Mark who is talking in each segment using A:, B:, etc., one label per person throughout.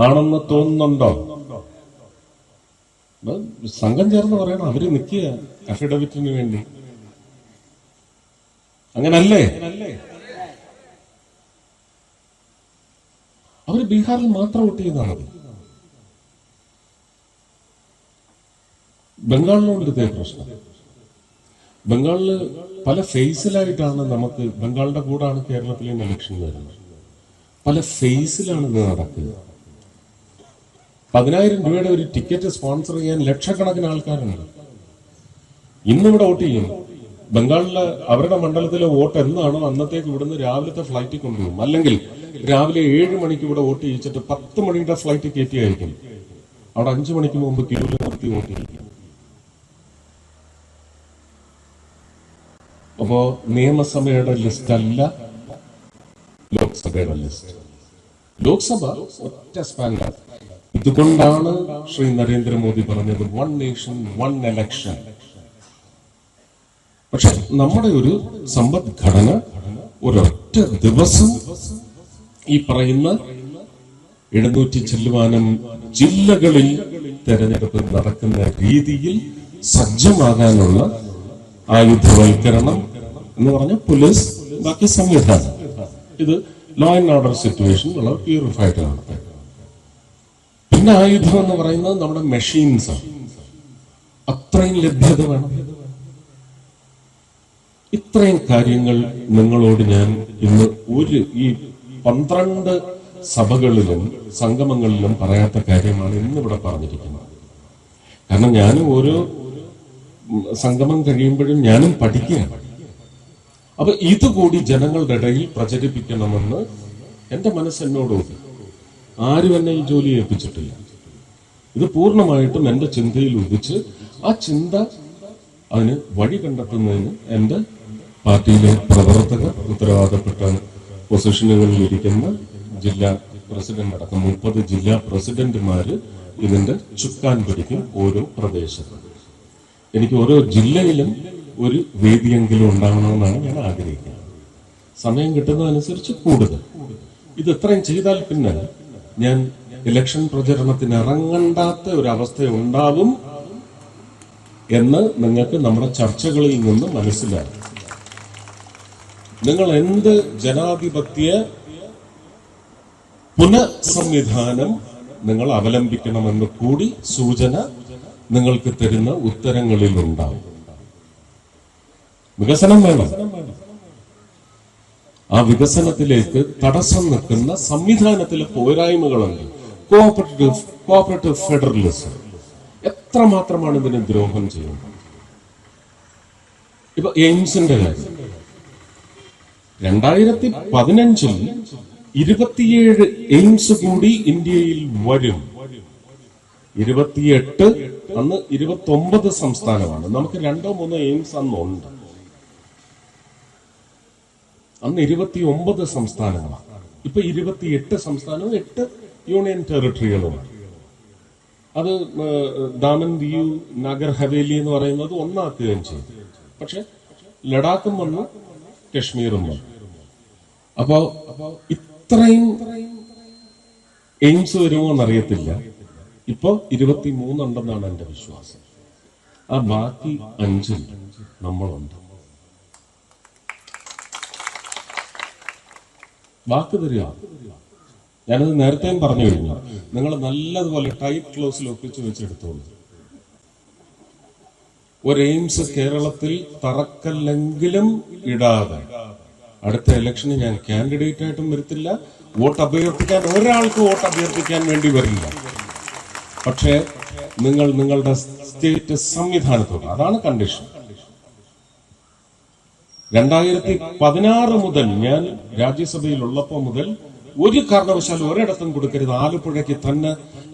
A: ആണെന്ന് തോന്നുന്നുണ്ടോ? സംഘം ചേർന്ന് പറയണം, അവര് നിൽക്കുക അഫിഡവിറ്റിന് വേണ്ടി. അങ്ങനല്ലേ? അവര് ബീഹാറിൽ മാത്രം വോട്ട് ചെയ്താണ്. ബംഗാളിനോട് ഇതേ പ്രശ്നം. ബംഗാളില് പല ഫേസിലായിട്ടാണ് നമുക്ക്, ബംഗാളിന്റെ കൂടാണ് കേരളത്തിലെ ഇലക്ഷൻ വരുന്നത്. പല ഫേസിലാണ് ഇത് നടക്കുക. 10,000 രൂപയുടെ ഒരു ടിക്കറ്റ് സ്പോൺസർ ചെയ്യാൻ ലക്ഷക്കണക്കിന് ആൾക്കാരുണ്ട്. ഇന്നിവിടെ വോട്ട് ചെയ്യും. ബംഗാളിലെ അവരുടെ മണ്ഡലത്തിലെ വോട്ട് എന്നാണോ അന്നത്തേക്ക് ഇവിടുന്ന് രാവിലത്തെ ഫ്ലൈറ്റിൽ കൊണ്ടുപോകും. അല്ലെങ്കിൽ രാവിലെ 7 മണിക്ക് ഇവിടെ വോട്ട് ചെയ്യിച്ചിട്ട് 10 മണിയുടെ ഫ്ലൈറ്റ് കയറ്റി അയക്കും. അവിടെ 5 മണിക്ക് മുമ്പ് ക്യൂവിൽ നിർത്തി വോട്ട് ചെയ്യിക്കും. അപ്പോ നിയമസഭയുടെ ലിസ്റ്റ് അല്ല ലോക്സഭയുടെ ലിസ്റ്റ്. ലോക്സഭ ഒറ്റ സ്പാൻഡർ. ഇതുകൊണ്ടാണ് ശ്രീ നരേന്ദ്രമോദി പറഞ്ഞത് 1 നേഷൻ 1 എലക്ഷൻ. പക്ഷെ നമ്മുടെ ഒരു സമ്പദ്ഘടന ഒരൊറ്റ ദിവസം ഈ പറയുന്ന 700 ചില്ലുവാനം ജില്ലകളിൽ തെരഞ്ഞെടുപ്പ് നടക്കുന്ന രീതിയിൽ സജ്ജമാകാനുള്ള ആയുധവൽക്കരണം എന്ന് പറഞ്ഞ പോലീസ്, ബാക്കി സംവിധാനം, ഇത് ലോ ആൻഡ് ഓർഡർ സിറ്റുവേഷൻ വളരെ പ്യൂരിഫൈഡ് ആണ്. പിന്നെ ആയുധം എന്ന് പറയുന്നത് നമ്മുടെ മെഷീൻസ് ആണ്. അത്രയും ലഭ്യത വേണം. ഇത്രയും കാര്യങ്ങൾ നിങ്ങളോട് ഞാൻ ഇന്ന് ഈ 12 സഭകളിലും സംഗമങ്ങളിലും പറയാത്ത കാര്യമാണ് ഇന്നിവിടെ പറഞ്ഞിരിക്കുന്നത്. കാരണം ഞാനും ഓരോ സംഗമം കഴിയുമ്പോഴും ഞാനും പഠിക്കുകയാണ്. അപ്പൊ ഇതുകൂടി ജനങ്ങളുടെ ഇടയിൽ പ്രചരിപ്പിക്കണമെന്ന് എന്റെ മനസ്സെന്നോടുണ്ട്. ആരും എന്നെ ഈ ജോലി ഏൽപ്പിച്ചിട്ടില്ല. ഇത് പൂർണ്ണമായിട്ടും എന്റെ ചിന്തയിൽ ഉദിച്ച് ആ ചിന്ത അതിന് വഴി കണ്ടെത്തുന്നതിന് എന്റെ പാർട്ടിയിലെ പ്രവർത്തകർ, ഉത്തരവാദപ്പെട്ട പൊസിഷനുകളിൽ ഇരിക്കുന്ന ജില്ലാ പ്രസിഡന്റ് അടക്കം 30 ജില്ലാ പ്രസിഡന്റുമാര് ഇതിന്റെ ചുക്കാൻ പിടിക്കും. ഓരോ പ്രദേശത്തും എനിക്ക് ഓരോ ജില്ലയിലും ഒരു വേദിയെങ്കിലും ഉണ്ടാവണമെന്നാണ് ഞാൻ ആഗ്രഹിക്കുന്നത്. സമയം കിട്ടുന്നതനുസരിച്ച് കൂടുതൽ. ഇത് ഇത്രയും ചെയ്താൽ പിന്നെ ഞാൻ ഇലക്ഷൻ പ്രചരണത്തിന് ഇറങ്ങണ്ടാത്ത ഒരു അവസ്ഥ ഉണ്ടാവും എന്ന് നിങ്ങൾക്ക് നമ്മുടെ ചർച്ചകളിൽ നിന്ന് മനസ്സിലാകും. നിങ്ങൾ എന്ത് ജനാധിപത്യ പുനഃസംവിധാനം നിങ്ങൾ അവലംബിക്കണമെന്ന് കൂടി സൂചന നിങ്ങൾക്ക് തരുന്ന ഉത്തരങ്ങളിൽ ഉണ്ടാവും. വികസനം വേണം. ആ വികസനത്തിലേക്ക് തടസ്സം നിൽക്കുന്ന സംവിധാനത്തിലെ പോരായ്മകളുണ്ട്. കോഓപ്പറേറ്റീവ് ഫെഡറലിസം എത്രമാത്രമാണ് ഇതിന് ദ്രോഹം ചെയ്യുന്നത്. ഇപ്പൊ എയിംസിന്റെ കാര്യം 2015 27 എയിംസ് കൂടി ഇന്ത്യയിൽ വരും. 28 അന്ന് 29 സംസ്ഥാനമാണ്. നമുക്ക് 2-3 എയിംസ് അന്നുണ്ട്. അന്ന് 29 സംസ്ഥാനങ്ങളാണ്. ഇപ്പൊ 28 സംസ്ഥാനവും 8 യൂണിയൻ ടെറിട്ടറികളുമാണ്. അത് ദാമൻ ദിയു നാഗർ ഹവേലി എന്ന് പറയുന്നത് ഒന്നാക്കുകയും ചെയ്തു. പക്ഷെ ലഡാക്കും വന്നു, കശ്മീറും വന്നു. അപ്പോ ഇത്രയും എയിംസ് വരുമോ എന്നറിയത്തില്ല. ഇപ്പോ 23 ഉണ്ടെന്നാണ് എന്റെ വിശ്വാസം. ആ ബാക്കി 5 നമ്മളുണ്ട്. വാക്ക് തരിക. ഞാനത് നേരത്തെയും പറഞ്ഞു കഴിഞ്ഞു. നിങ്ങൾ നല്ലതുപോലെ ടൈറ്റ് ക്ലോസിൽ ഒപ്പിച്ചു വെച്ചെടുത്തോളൂ. ഒരു എയിംസ് കേരളത്തിൽ തറക്കല്ലെങ്കിലും ഇടാതെ അടുത്ത ഇലക്ഷന് ഞാൻ കാൻഡിഡേറ്റ് ആയിട്ടും വരത്തില്ല. വോട്ട് അഭ്യർത്ഥിക്കാൻ ഒരാൾക്ക് വോട്ട് അഭ്യർത്ഥിക്കാൻ വേണ്ടി വരില്ല. പക്ഷേ നിങ്ങൾ നിങ്ങളുടെ സ്റ്റേറ്റ് സംവിധാനത്തോട്, അതാണ് കണ്ടീഷൻ. 2016 മുതൽ ഞാൻ രാജ്യസഭയിൽ ഉള്ളപ്പോൾ മുതൽ ഒരു കാരണവശാലും ഒരിടത്തും കൊടുക്കരുത്. ആലപ്പുഴയ്ക്ക് തന്നെ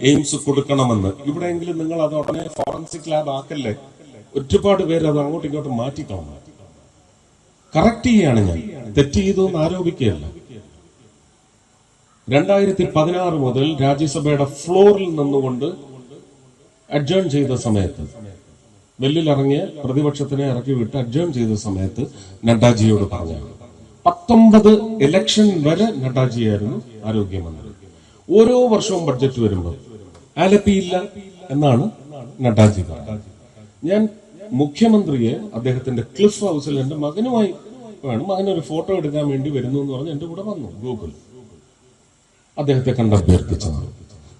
A: എയിംസ് കൊടുക്കണമെന്ന്. ഇവിടെയെങ്കിലും നിങ്ങൾ അത് ഉടനെ ഫോറൻസിക് ലാബ് ആക്കല്ലേ. ഒരുപാട് പേര് അത് അങ്ങോട്ടും ഇങ്ങോട്ടും മാറ്റിക്കളഞ്ഞു. കറക്റ്റ് ചെയ്യാണ് ഞാൻ, തെറ്റ് ചെയ്തു എന്ന് ആരോപിക്കുകയല്ല. 2016 മുതൽ രാജ്യസഭയുടെ ഫ്ലോറിൽ നിന്നുകൊണ്ട് അഡ്ജേൺ ചെയ്ത സമയത്ത്, വെല്ലിലിറങ്ങിയ പ്രതിപക്ഷത്തിനെ ഇറക്കി വിട്ട് അഡ്ജേൺ ചെയ്ത സമയത്ത് നഡ്ഡാജിയോട് പറഞ്ഞു. 19 ഇലക്ഷൻ വരെ നഡ്ഡാജിയായിരുന്നു ആരോഗ്യമന്ത്രി. ഓരോ വർഷവും ബഡ്ജറ്റ് വരുമ്പോൾ ആലപ്പിയില്ല എന്നാണ് നഡ്ഡാജി പറഞ്ഞത്. ഞാൻ മുഖ്യമന്ത്രിയെ അദ്ദേഹത്തിന്റെ ക്ലിഫ് ഹൗസിൽ എന്റെ മകനുമായി വേണം, മകനൊരു ഫോട്ടോ എടുക്കാൻ വേണ്ടി വരുന്നു എന്ന് പറഞ്ഞ് എന്റെ കൂടെ വന്നു. ഗൂഗിൾ അദ്ദേഹത്തെ കണ്ട് അഭ്യർത്ഥിച്ചതാണ്.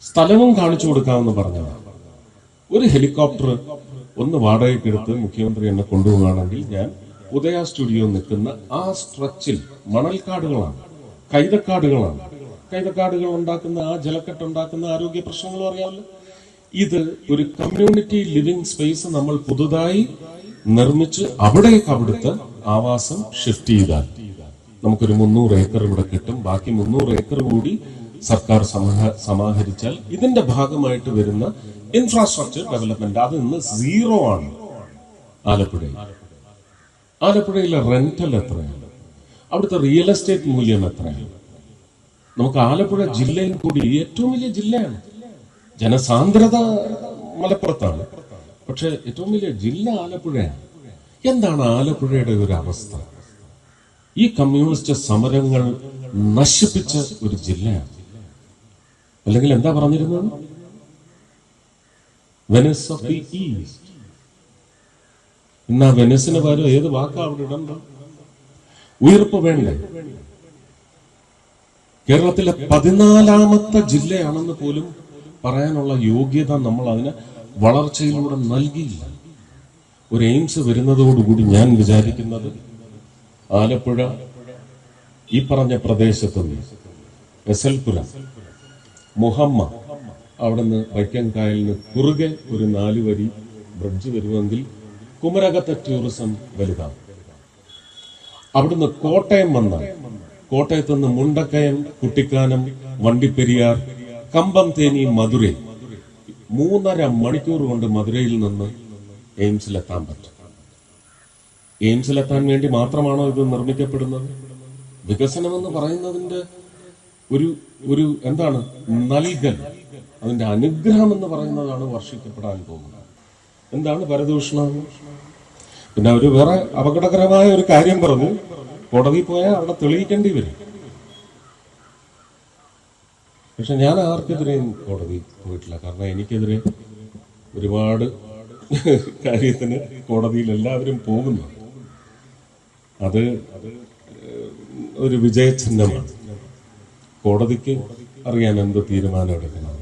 A: സ്ഥലവും കാണിച്ചു കൊടുക്കാമെന്ന് പറഞ്ഞതാണ്. ഒരു ഹെലികോപ്റ്റർ ഒന്ന് വാടകയ്ക്ക് എടുത്ത് മുഖ്യമന്ത്രി എന്നെ കൊണ്ടുപോവുകയാണെങ്കിൽ ഞാൻ ഉദയ സ്റ്റുഡിയോ നിൽക്കുന്ന ആ സ്ട്രെച്ചിൽ മണൽക്കാടുകളാണ്, കൈതക്കാടുകളാണ്. കൈതക്കാടുകൾ ഉണ്ടാക്കുന്ന ആ ജലക്കെട്ടുണ്ടാക്കുന്ന ആരോഗ്യ പ്രശ്നങ്ങളും അറിയാമല്ലോ. ഇത് ഒരു കമ്മ്യൂണിറ്റി ലിവിംഗ് സ്പേസ് നമ്മൾ പുതുതായി നിർമ്മിച്ച് അവിടുത്തെ ആവാസം ഷിഫ്റ്റ് ചെയ്താൽ നമുക്കൊരു 300 ഏക്കർ ഇവിടെ കിട്ടും. ബാക്കി 300 ഏക്കർ കൂടി സർക്കാർ സമാഹരിച്ചാൽ ഇതിന്റെ ഭാഗമായിട്ട് വരുന്ന ഇൻഫ്രാസ്ട്രക്ചർ ഡെവലപ്മെന്റ് അത് ഇന്ന് 0 ആണ്. ആലപ്പുഴയിലെ റെന്റൽ എത്രയാണ്? അവിടുത്തെ റിയൽ എസ്റ്റേറ്റ് മൂല്യം എത്രയാണ്? നമുക്ക് ആലപ്പുഴ ജില്ലയിൽ കൂടി ഏറ്റവും വലിയ ജില്ലയാണ്. ജനസാന്ദ്രത മലപ്പുറത്താണ്, പക്ഷെ ഏറ്റവും വലിയ ജില്ല ആലപ്പുഴയാണ്. എന്താണ് ആലപ്പുഴയുടെ ഒരു അവസ്ഥ? ഈ കമ്മ്യൂണിസ്റ്റ് സമരങ്ങൾ നശിപ്പിച്ച ഒരു ജില്ലയാണ്. അല്ലെങ്കിൽ എന്താ പറഞ്ഞിരുന്നത്? Venice of the east. എന്നാ വെനസിന് പകരം ഏത് വാക്കാ അവിടെ ഇടണ്ട? ഉയർപ്പ് വേണ്ടേ? കേരളത്തിലെ 14ാമത്തെ ജില്ലയാണെന്ന് പോലും പറയാനുള്ള യോഗ്യത നമ്മൾ അതിന് വളർച്ചയിലൂടെ നൽകിയില്ല. ഒരു എയിംസ് വരുന്നതോടുകൂടി ഞാൻ വിചാരിക്കുന്നത് ആലപ്പുഴ ഈ പറഞ്ഞ പ്രദേശത്തുനിന്ന് എസൽപുരം, മുഹമ്മ, അവിടുന്ന് വൈക്കൻകായലിന് കുറുകെ ഒരു 4 വരി ബ്രിഡ്ജ് വരുമെങ്കിൽ കുമരകത്തെ ടൂറിസം വലുതാവും. അവിടുന്ന് കോട്ടയം വന്നാൽ കോട്ടയത്ത് നിന്ന് മുണ്ടക്കയം, കുട്ടിക്കാനം, വണ്ടിപ്പെരിയാർ, കമ്പം, തേനി, മധുരൈ 3.5 മണിക്കൂർ കൊണ്ട് മധുരയിൽ നിന്ന് എയിംസിലെത്താൻ പറ്റും. എയിംസിലെത്താൻ വേണ്ടി മാത്രമാണോ ഇത് നിർമ്മിക്കപ്പെടുന്നത്? വികസനം എന്ന് പറയുന്നതിന്റെ ഒരു എന്താണ് നൽകൽ, അതിന്റെ അനുഗ്രഹം എന്ന് പറയുന്നതാണ് വർഷിക്കപ്പെടാൻ പോകുന്നത്. എന്താണ് പരദൂഷണം? പിന്നെ അവര് വേറെ അപകടകരമായ ഒരു കാര്യം പറഞ്ഞു, കോടതി പോയാൽ അവിടെ തെളിയിക്കേണ്ടി വരും. പക്ഷെ ഞാൻ ആർക്കെതിരെയും കോടതി പോയിട്ടില്ല. കാരണം എനിക്കെതിരെ ഒരുപാട് കാര്യത്തിന് കോടതിയിൽ എല്ലാവരും പോകുന്നു. അത് ഒരു വിജയചിഹ്നമാണ്. കോടതിക്ക് അറിയാൻ എന്ത് തീരുമാനം എടുക്കണം.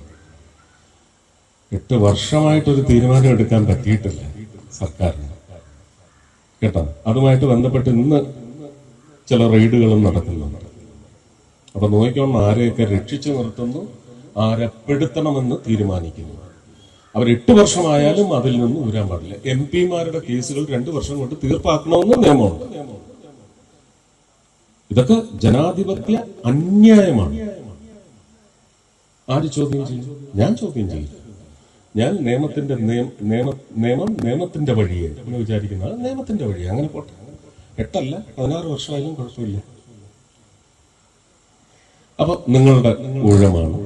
A: 8 വർഷമായിട്ടൊരു തീരുമാനം എടുക്കാൻ പറ്റിയിട്ടില്ല സർക്കാരിന്, കേട്ടോ. അതുമായിട്ട് ബന്ധപ്പെട്ട് ഇന്ന് ചില റെയ്ഡുകളും നടക്കുന്നുണ്ട്. അപ്പൊ നോക്കിക്കൊണ്ട് ആരെയൊക്കെ രക്ഷിച്ചു നിർത്തുന്നു, ആരെ പെടുത്തണമെന്ന് തീരുമാനിക്കുന്നു. അവർ 8 വർഷമായാലും അതിൽ നിന്ന് ഊരാൻ പാടില്ല. MP-മാരുടെ കേസുകൾ 2 വർഷം കൊണ്ട് തീർപ്പാക്കണമെന്ന് നിയമമുണ്ട്. ഇതൊക്കെ ജനാധിപത്യ അന്യായമാണ്. ആര് ചോദ്യം ചെയ്യും? ഞാൻ ചോദ്യം ചെയ്യില്ല. ഞാൻ നിയമത്തിന്റെ വഴിയെ എന്ന് വിചാരിക്കുന്നത് നിയമത്തിന്റെ വഴി. അങ്ങനെ പോട്ടെ, 8 അല്ല 16 വർഷമായാലും കുഴപ്പമില്ല. അപ്പൊ നിങ്ങളുടെ ഊഴമാണ്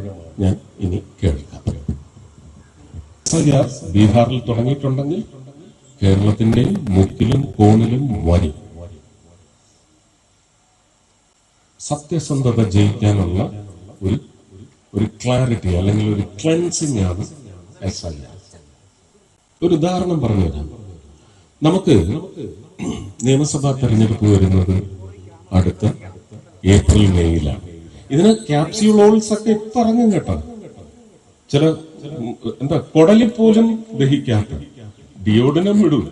A: ഞാൻ ഇനി കേൾക്കാം. ബീഹാറിൽ തുടങ്ങിയിട്ടുണ്ടെങ്കിൽ കേരളത്തിന്റെയും മുക്കിലും കോണിലും വരി. സത്യസന്ധത ജയിക്കാനുള്ള ഒരു ക്ലാരിറ്റി അല്ലെങ്കിൽ ഒരു ക്ലെൻസിങ് ആണ് SIR. ഒരു ഉദാഹരണം പറഞ്ഞുതരാം. നമുക്ക് നിയമസഭാ തെരഞ്ഞെടുപ്പ് വരുന്നത് അടുത്ത ഏപ്രിൽ മെയ്യിലാണ്. ഇതിന് ക്യാപ്സ്യൂളോൾസ് ഒക്കെ ഇപ്പൊ ഇറങ്ങും, കേട്ടോ. ചില എന്താ കുടലിൽ പോലും ദഹിക്കാത്ത, ഡിയോഡിനം വിടും,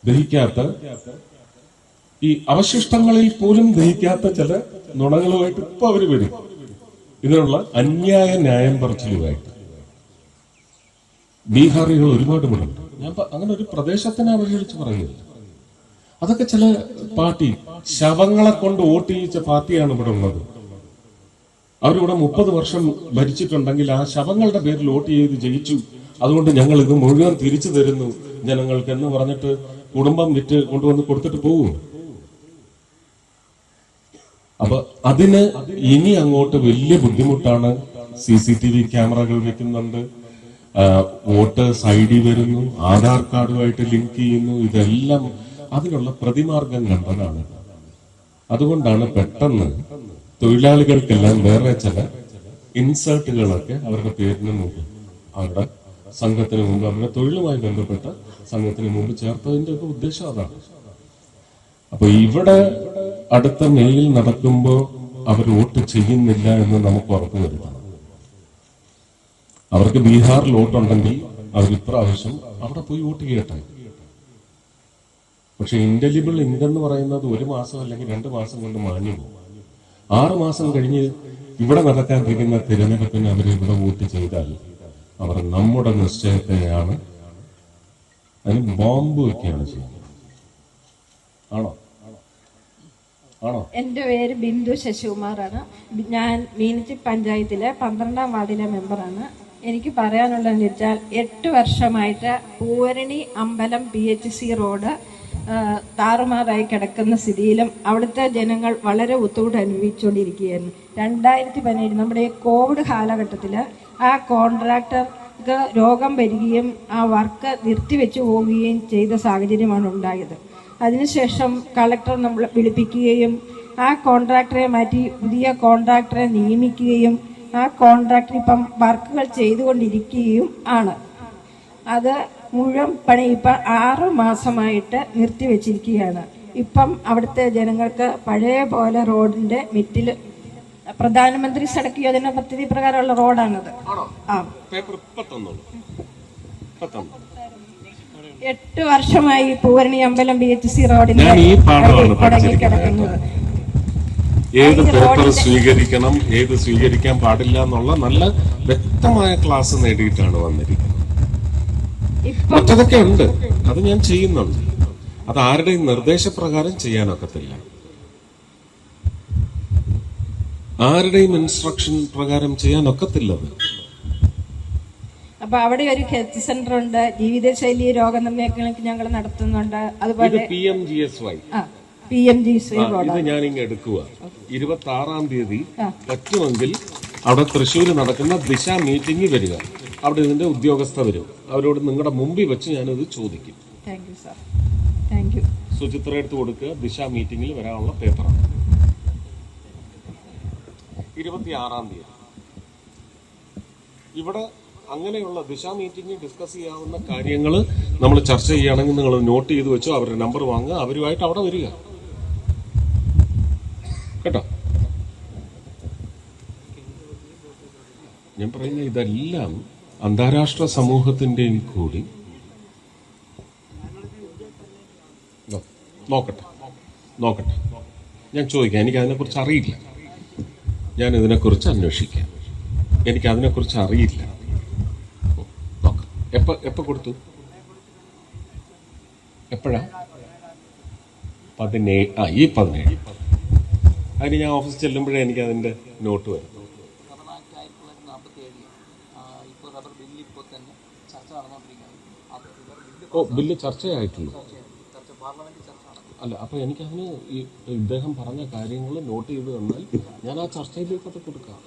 A: ദഹിക്കാത്ത ഈ അവശിഷ്ടങ്ങളിൽ പോലും ദഹിക്കാത്ത ചില നുണകളുമായിട്ട് ഇപ്പൊ അവര് വരും. ഇതിനുള്ള അന്യായ ന്യായം പറച്ചിലുമായിട്ട് ബീഹാറികൾ ഒരുപാട് പേരുണ്ട്. ഞാൻ അങ്ങനെ ഒരു പ്രദേശത്തിനെ അവഹേളിച്ച് പറയുന്നില്ല. അതൊക്കെ ചില പാർട്ടി ശവങ്ങളെ കൊണ്ട് വോട്ട് ചെയ്യിച്ച പാർട്ടിയാണ് ഇവിടെ ഉള്ളത്. അവരിവിടെ 30 വർഷം ഭരിച്ചിട്ടുണ്ടെങ്കിൽ ആ ശവങ്ങളുടെ പേരിൽ വോട്ട് ചെയ്ത് ജയിച്ചു, അതുകൊണ്ട് ഞങ്ങൾ ഇത് മുഴുവൻ തിരിച്ചു തരുന്നു ജനങ്ങൾക്ക് എന്ന് പറഞ്ഞിട്ട് കുടുംബം വിറ്റ് കൊണ്ടുവന്ന് കൊടുത്തിട്ട് പോകും. അപ്പൊ അതിന് ഇനി അങ്ങോട്ട് വലിയ ബുദ്ധിമുട്ടാണ്. CCTV ക്യാമറകൾ വെക്കുന്നുണ്ട്, വോട്ടേഴ്സ് ID വരുന്നു, ആധാർ കാർഡുമായിട്ട് ലിങ്ക് ചെയ്യുന്നു. ഇതെല്ലാം അതിനുള്ള പ്രതിമാർഗം കണ്ടതാണ്. അതുകൊണ്ടാണ് പെട്ടെന്ന് തൊഴിലാളികൾക്കെല്ലാം വേറെ ചില ഇൻസേർട്ടുകളൊക്കെ അവരുടെ പേരിന് മുമ്പ്, അവരുടെ സംഘത്തിന് മുമ്പ്, അവരുടെ തൊഴിലുമായി ബന്ധപ്പെട്ട സംഘത്തിന് മുമ്പ് ചേർത്തതിന്റെ ഒക്കെ ഉദ്ദേശം അതാണ്. അപ്പൊ ഇവിടെ അടുത്ത മെയിൽ നടക്കുമ്പോൾ അവർ വോട്ട് ചെയ്യുന്നില്ല എന്ന് നമുക്ക് ഉറപ്പു വരുത്തണം. അവർക്ക് ബീഹാറിൽ വോട്ടുണ്ടെങ്കിൽ അവർ ഇപ്രാവശ്യം അവിടെ പോയി വോട്ട് ചെയ്യട്ടെ. പക്ഷെ ഇൻഡെലിബിൾ ഇൻകെന്ന് പറയുന്നത് 1 മാസം അല്ലെങ്കിൽ 2 മാസം കൊണ്ട് മാഞ്ഞു പോകും. 6 മാസം കഴിഞ്ഞ് ഇവിടെ നടക്കാനിരിക്കുന്ന തിരഞ്ഞെടുപ്പിന് അവർ ഇവിടെ വോട്ട് ചെയ്താൽ അവർ നമ്മുടെ നിശ്ചയത്തെയാണ് അതിന് ബോംബ് വയ്ക്കുകയാണ് ചെയ്യുന്നത്. ആണോ?
B: എന്റെ പേര് ബിന്ദു ശശികുമാറാണ്. ഞാൻ മീനച്ചി പഞ്ചായത്തിലെ 12ാം വാർഡിലെ മെമ്പറാണ്. എനിക്ക് പറയാനുള്ളതെന്ന് വെച്ചാൽ 8 വർഷമായിട്ട് പൂവരണി അമ്പലം PHC റോഡ് താറുമാറായി കിടക്കുന്ന സ്ഥിതിയിലും അവിടുത്തെ ജനങ്ങൾ വളരെ ബുദ്ധിമുട്ട് അനുഭവിച്ചുകൊണ്ടിരിക്കുകയായിരുന്നു. 2017 നമ്മുടെ കോവിഡ് കാലഘട്ടത്തിൽ ആ കോൺട്രാക്ടർക്ക് രോഗം വരികയും ആ വർക്ക് നിർത്തിവെച്ചു പോവുകയും ചെയ്ത സാഹചര്യമാണ് ഉണ്ടായത്. അതിനുശേഷം കളക്ടർ നമ്മൾ വിളിപ്പിക്കുകയും ആ കോൺട്രാക്ടറെ മാറ്റി പുതിയ കോൺട്രാക്ടറെ നിയമിക്കുകയും ആ കോൺട്രാക്ടർ ഇപ്പം വർക്കുകൾ ചെയ്തുകൊണ്ടിരിക്കുകയും ആണ്. അത് മുഴുവൻ പണി ഇപ്പം 6 മാസമായിട്ട് നിർത്തിവെച്ചിരിക്കുകയാണ്. ഇപ്പം അവിടുത്തെ ജനങ്ങൾക്ക് പഴയ പോലെ റോഡിന്റെ മിറ്റിൽ പ്രധാനമന്ത്രി സടക്ക് യോജന പദ്ധതി പ്രകാരമുള്ള റോഡാണത്. 8 വർഷമായി പൂവരണി അമ്പലം PHC റോഡിന്റെ കിടക്കുന്നത്.
A: ഏത് പേപ്പർ സ്വീകരിക്കണം, ഏത് സ്വീകരിക്കാൻ പാടില്ല എന്നുള്ള നല്ല വ്യക്തമായ ക്ലാസ് നേടിയിട്ടാണ് വന്നിരിക്കുന്നത്. മറ്റതൊക്കെ ഉണ്ട്, അത് ഞാൻ ചെയ്യുന്നുണ്ട്. അത് ആരുടെയും നിർദ്ദേശപ്രകാരം ചെയ്യാനൊക്കത്തില്ല, ആരുടെയും ഇൻസ്ട്രക്ഷൻ പ്രകാരം ചെയ്യാനൊക്കത്തില്ലത്.
B: അപ്പൊ അവിടെ ഒരു ഹെൽത്ത് സെന്റർ ഉണ്ട്, ജീവിതശൈലി രോഗനിർണയ ക്ലിനിക് ഞങ്ങൾ നടത്തുന്നുണ്ട്. അതുപോലെ
A: PMGSY ഇത് ഞാനിങ്ങ് എടുക്കുക. 26-ാം തീയതി പറ്റുമെങ്കിൽ അവിടെ തൃശ്ശൂർ നടക്കുന്ന ദിശ മീറ്റിംഗ് വരിക. അവിടെ ഇതിന്റെ ഉദ്യോഗസ്ഥ വരും. അവരോട് നിങ്ങളുടെ മുമ്പിൽ വെച്ച് ഞാനിത് ചോദിക്കും. സുചിത്ര എടുത്ത് കൊടുക്കുക. ദിശ മീറ്റിംഗിൽ വരാനുള്ള പേപ്പറാണ് 26-ാം തീയതി. ഇവിടെ അങ്ങനെയുള്ള ദിശ മീറ്റിംഗ് ഡിസ്കസ് ചെയ്യാവുന്ന കാര്യങ്ങൾ നമ്മൾ ചർച്ച ചെയ്യുകയാണെങ്കിൽ നിങ്ങൾ നോട്ട് ചെയ്ത് വെച്ചോ. അവരുടെ നമ്പർ വാങ്ങുക, അവരുമായിട്ട് അവിടെ വരിക കേട്ടോ. ഞാൻ പറയുന്ന ഇതെല്ലാം അന്താരാഷ്ട്ര സമൂഹത്തിന്റെയും കൂടി നോക്കട്ടെ. ഞാൻ ചോദിക്കാം, എനിക്ക് അതിനെക്കുറിച്ച് അറിയില്ല, ഞാൻ ഇതിനെക്കുറിച്ച് അന്വേഷിക്കാം, എനിക്ക് അതിനെക്കുറിച്ച് അറിയില്ല. നോക്കാം. എപ്പ കൊടുത്തു? എപ്പോഴാ? 17. ഈ 17. അതിന് ഞാൻ ഓഫീസിൽ ചെല്ലുമ്പോഴേ എനിക്ക് അതിന്റെ നോട്ട് വരും. ബില്ല് ചർച്ചയായിട്ടുള്ളൂ. അല്ല, അപ്പൊ എനിക്കതിന് ഈ ഇദ്ദേഹം പറഞ്ഞ കാര്യങ്ങൾ നോട്ട് ചെയ്ത് തന്നാൽ ഞാൻ ആ ചർച്ചയിലേക്ക് അത് കൊടുക്കാം.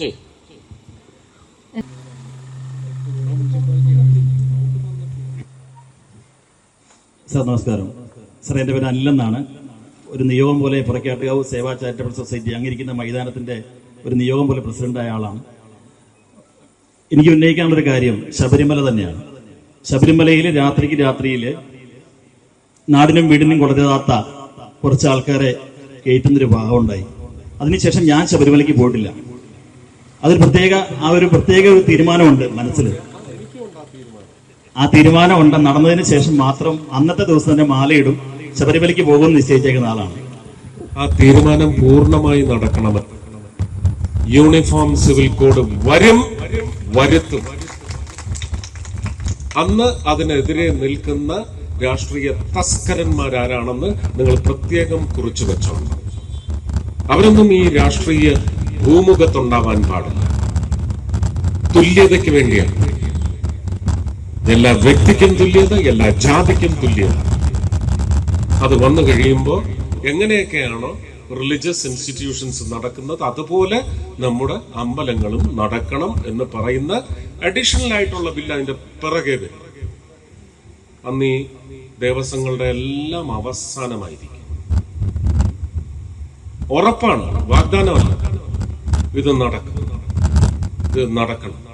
A: ശരി.
C: സാർ നമസ്കാരം. സാർ, എൻ്റെ പേര് അനിലെന്നാണ്. ഒരു നിയോഗം പോലെ പുറക്കാട്ടുകാവ് സേവാ ചാരിറ്റബിൾ സൊസൈറ്റി അങ്ങിരിക്കുന്ന മൈതാനത്തിന്റെ ഒരു നിയോഗം പോലെ പ്രസിഡന്റായ ആളാണ്. എനിക്ക് ഉന്നയിക്കാനുള്ളൊരു കാര്യം ശബരിമല തന്നെയാണ്. ശബരിമലയിൽ രാത്രിയിൽ നാടിനും വീടിനും കൊടുക്കാത്ത കുറച്ച് ആൾക്കാരെ കയറ്റുന്നൊരു ഭാഗമുണ്ടായി. അതിനുശേഷം ഞാൻ ശബരിമലയ്ക്ക് പോയിട്ടില്ല. ഒരു പ്രത്യേക ഒരു തീരുമാനമുണ്ട് മനസ്സിൽ. ആ തീരുമാനം നടന്നതിന് ശേഷം മാത്രം അന്നത്തെ ദിവസം തന്നെ മാലയിടും, ശബരിമലയ്ക്ക് പോകുമെന്ന് നിശ്ചയിച്ചേക്കുന്ന ആളാണ്.
A: ആ തീരുമാനം പൂർണ്ണമായി നടക്കണമെന്ന് യൂണിഫോം സിവിൽ കോഡ് വരുത്തും. അന്ന് അതിനെതിരെ നിൽക്കുന്ന രാഷ്ട്രീയ തസ്കരന്മാരാരാണെന്ന് നിങ്ങൾ പ്രത്യേകം കുറിച്ചു വെച്ചോളൂ. അവരൊന്നും ഈ രാഷ്ട്രീയ ഭൂമുഖത്തുണ്ടാവാൻ പാടില്ല. തുല്യതയ്ക്ക് വേണ്ടിയാണ്. എല്ലാ വ്യക്തിക്കും തുല്യത, എല്ലാ ജാതിക്കും തുല്യത. അത് വന്നു കഴിയുമ്പോൾ എങ്ങനെയൊക്കെയാണോ റിലീജിയസ് ഇൻസ്റ്റിറ്റ്യൂഷൻസ് നടക്കുന്നത് അതുപോലെ നമ്മുടെ അമ്പലങ്ങളും നടക്കണം എന്ന് പറയുന്ന അഡീഷണൽ ആയിട്ടുള്ള ബില്ല് അതിന്റെ പിറകെ വരും. അന്ന് ഈ ദേവസ്വങ്ങളുടെ എല്ലാം അവസാനമായിരിക്കും. ഉറപ്പാണ്, വാഗ്ദാനമല്ല. ഇത് നടക്കണം.